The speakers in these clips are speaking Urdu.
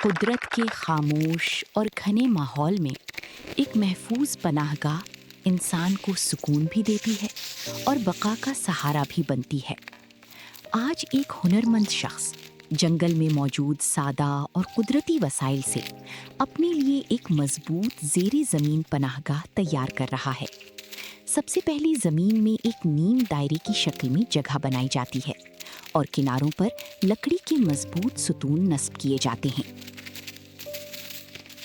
قدرت کے خاموش اور گھنے ماحول میں ایک محفوظ پناہگاہ انسان کو سکون بھی دیتی ہے اور بقا کا سہارا بھی بنتی ہے۔ آج ایک ہنرمند شخص جنگل میں موجود سادہ اور قدرتی وسائل سے اپنے لیے ایک مضبوط زیر زمین پناہگاہ تیار کر رہا ہے۔ سب سے پہلی زمین میں ایک نیم دائرے کی شکل میں جگہ بنائی جاتی ہے اور کناروں پر لکڑی کے مضبوط ستون نصب کیے جاتے ہیں۔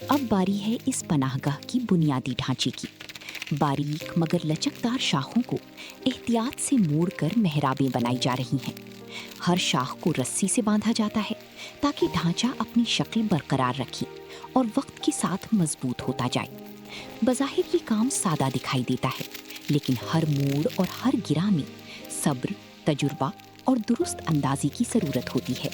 اب باری ہے اس پناہگاہ کی بنیادی ڈھانچے کی۔ باریک مگر لچکدار شاخوں کو احتیاط سے موڑ کر محرابیں بنائی جا رہی ہیں۔ ہر شاخ کو رسی سے باندھا جاتا ہے تاکہ ڈھانچہ اپنی شکل برقرار رکھے اور وقت کے ساتھ مضبوط ہوتا جائے۔ بظاہر یہ کام سادہ دکھائی دیتا ہے، لیکن ہر موڑ اور ہر گرہ میں صبر، تجربہ اور درست اندازی کی ضرورت ہوتی ہے۔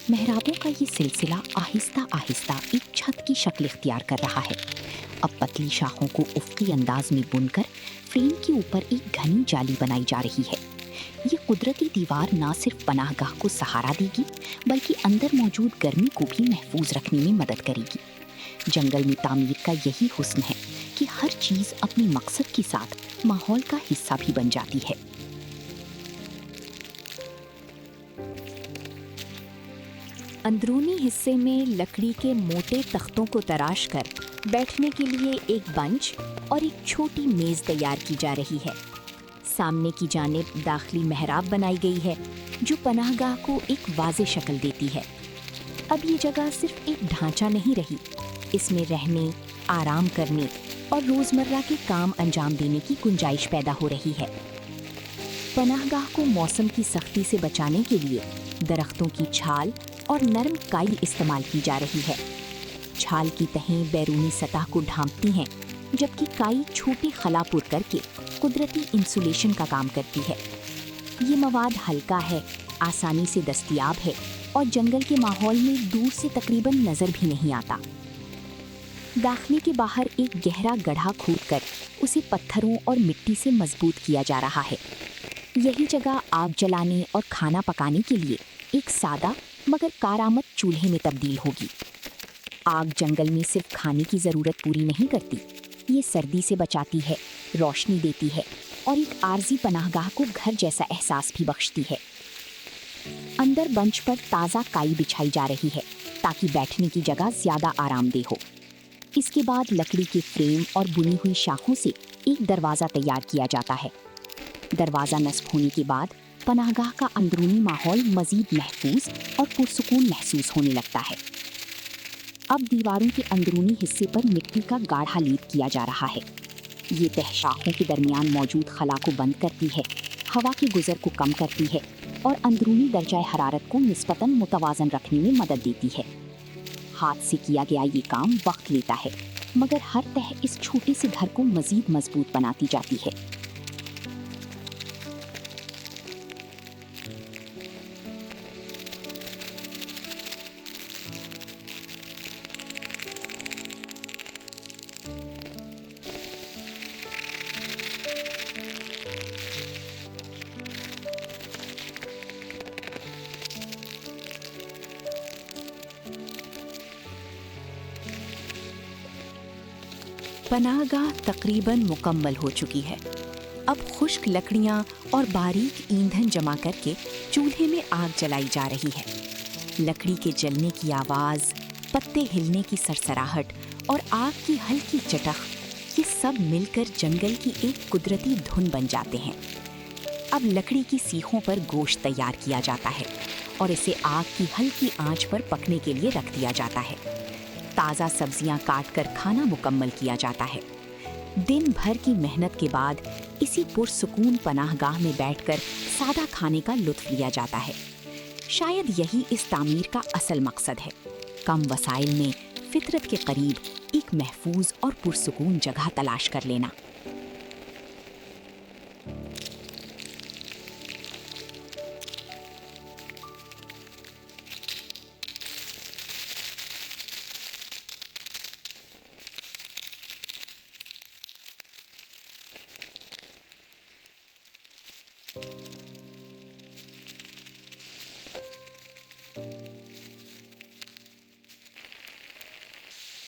محرابوں کا یہ سلسلہ آہستہ آہستہ ایک چھت کی شکل اختیار کر رہا ہے۔ اب پتلی شاخوں کو افقی انداز میں بن کر فریم کے اوپر ایک گھنی جالی بنائی جا رہی ہے۔ یہ قدرتی دیوار نہ صرف پناہگاہ کو سہارا دے گی، بلکہ اندر موجود گرمی کو بھی محفوظ رکھنے میں مدد کرے گی۔ جنگل میں تعمیر کا یہی حسن ہے کہ ہر چیز اپنے مقصد کے ساتھ ماحول کا حصہ بھی بن جاتی ہے۔ اندرونی حصے میں لکڑی کے موٹے تختوں کو تراش کر بیٹھنے کے لیے ایک بنچ اور ایک چھوٹی میز تیار کی جا رہی ہے۔ سامنے کی جانب داخلی محراب بنائی گئی ہے جو پناہگاہ کو ایک واضح شکل دیتی ہے۔ اب یہ جگہ صرف ایک ڈھانچہ نہیں رہی، اس میں رہنے، آرام کرنے اور روزمرہ کے کام انجام دینے کی گنجائش پیدا ہو رہی ہے۔ پناہگاہ کو موسم کی سختی سے بچانے کے لیے درختوں کی چھال اور نرم کائی استعمال کی جا رہی ہے۔ چھال کی تہیں بیرونی سطح کو ڈھانپتی ہیں، جبکہ کائی چھوٹے خلا پر کر کے قدرتی انسولیشن کا کام کرتی ہے۔ یہ مواد ہلکا ہے، آسانی سے دستیاب ہے اور جنگل کے ماحول میں دور سے تقریباً نظر بھی نہیں آتا۔ داخلے کے باہر ایک گہرا گڑھا کھود کر اسے پتھروں اور مٹی سے مضبوط کیا جا رہا ہے۔ یہی جگہ آگ جلانے اور کھانا پکانے کے لیے ایک سادہ مگر کارآمد چولہے میں تبدیل ہوگی۔ آگ جنگل میں صرف کھانے کی ضرورت پوری نہیں کرتی، یہ سردی سے بچاتی ہے، روشنی دیتی ہے اور ایک عارضی پناہگاہ کو گھر جیسا احساس بھی بخشتی ہے۔ اندر بنچ پر تازہ کائی بچھائی جا رہی ہے تاکہ بیٹھنے کی جگہ زیادہ آرام دہ ہو۔ اس کے بعد لکڑی کے فریم اور بنی ہوئی شاخوں سے ایک دروازہ تیار کیا جاتا ہے۔ دروازہ نصب ہونے کے بعد پناہگاہ کا اندرونی ماحول مزید محفوظ اور پرسکون محسوس ہونے لگتا ہے۔ اب دیواروں کے اندرونی حصے پر مٹی کا گاڑھا لیپ کیا جا رہا ہے۔ یہ تہ شاخوں کے درمیان موجود خلا کو بند کرتی ہے، ہوا کے گزر کو کم کرتی ہے اور اندرونی درجہ حرارت کو نسبتاً متوازن رکھنے میں مدد دیتی ہے۔ ہاتھ سے کیا گیا یہ کام وقت لیتا ہے، مگر ہر تہ اس چھوٹے سے گھر کو مزید مضبوط بناتی جاتی ہے۔ پناہگاہ تقریباً مکمل ہو چکی ہے۔ اب خشک لکڑیاں اور باریک ایندھن جمع کر کے چولہے میں آگ جلائی جا رہی ہے۔ لکڑی کے جلنے کی آواز، پتے ہلنے کی سرسراہٹ اور آگ کی ہلکی چٹخ، یہ سب مل کر جنگل کی ایک قدرتی دھن بن جاتے ہیں۔ اب لکڑی کی سیخوں پر گوشت تیار کیا جاتا ہے اور اسے آگ کی ہلکی آنچ پر پکنے کے لیے رکھ دیا جاتا ہے۔ تازہ سبزیاں کاٹ کر کھانا مکمل کیا جاتا ہے۔ دن بھر کی محنت کے بعد اسی پرسکون پناہگاہ میں بیٹھ کر سادہ کھانے کا لطف لیا جاتا ہے۔ شاید یہی اس تعمیر کا اصل مقصد ہے، کم وسائل میں فطرت کے قریب ایک محفوظ اور پرسکون جگہ تلاش کر لینا۔